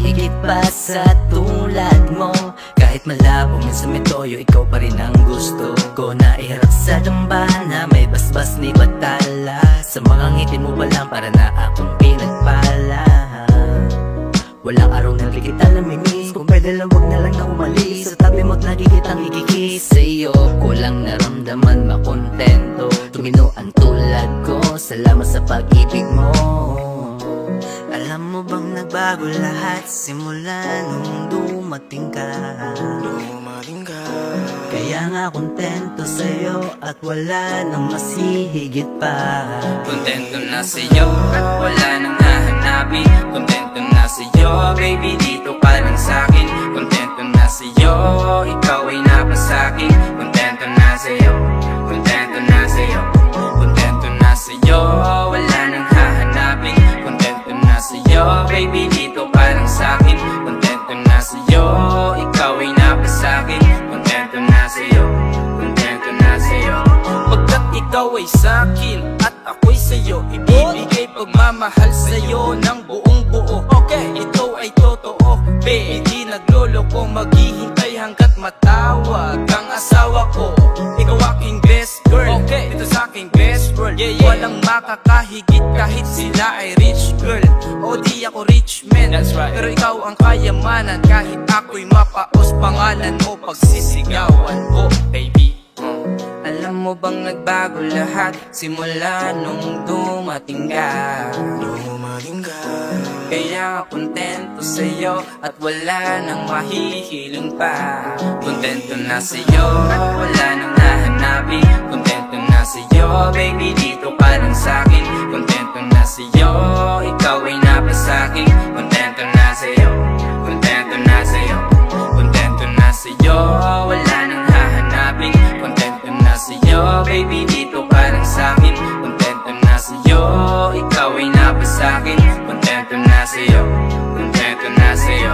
higit pa sa tulad mo. Kahit malabo, minsan may toyo, ikaw pa rin ang gusto ko. Na iharap sa dambana, may basbas ni batala. Sa mga ngipin mo pa lang, para na akong pinagpala. Walang araw na di kita namimiss. Kung pwede lang wag na lang na umalis. Sa tabi mo't lagi kitang ikikis. Sa'yo ko lang naramdaman makontento. Tumino ang tulad ko, salamat sa pag-ibig mo. Alam mo bang nagbago lahat simula nung dumating ka? Kaya nga kontento sa'yo at wala nang masihigit pa. Kontento na sa'yo at wala nang hahanapin. Kontento na sa'yo, baby, dito ka lang sa'kin. Kontento na sa'yo, ikaw ay napasakin. Kontento na sa'yo, kontento na sa'yo. Kontento na sa'yo, wala nang hahanapin. Kontento na sa'yo, baby, dito ka lang sa'kin. Kontento na sa'yo, ikaw ay napasakin. Kontento na sa'yo, kontento na sa'yo. Pagkat ikaw ay sa'kin at ako'y sa'yo, ibibigay pagmamahal sa'yo ng buong buo. Okay, ito ay totoo, babe, di nagloloko. Maghihintay hanggat matawag ang asawa ko. Ikaw aking best girl, okay, ito sa aking best world. Walang makakahigit kahit sila ay rich girl. O di ako rich man, that's right. Pero ikaw ang kayamanan, kahit ako'y mapaos. Pangalan mo pagsisigawan ko, baby. Alam mo bang nagbago lahat simula nung dumating ka? Kaya kontento sa'yo at wala nang mahihiling pa. Kontento na sa'yo at wala nang hahanapin. Kontento na sa'yo, baby, dito ka lang sa'kin. Kontento na sa'yo, ikaw ay napasakin. Kontento na sa'yo, kontento na sa'yo. Kontento na sa'yo, wala nang hahanapin. Kontento na sa'yo, baby, dito ka lang sa'kin. Kontento na sa'yo, ikaw ay napasakin. Kontento na sa'yo, kontento na sa'yo.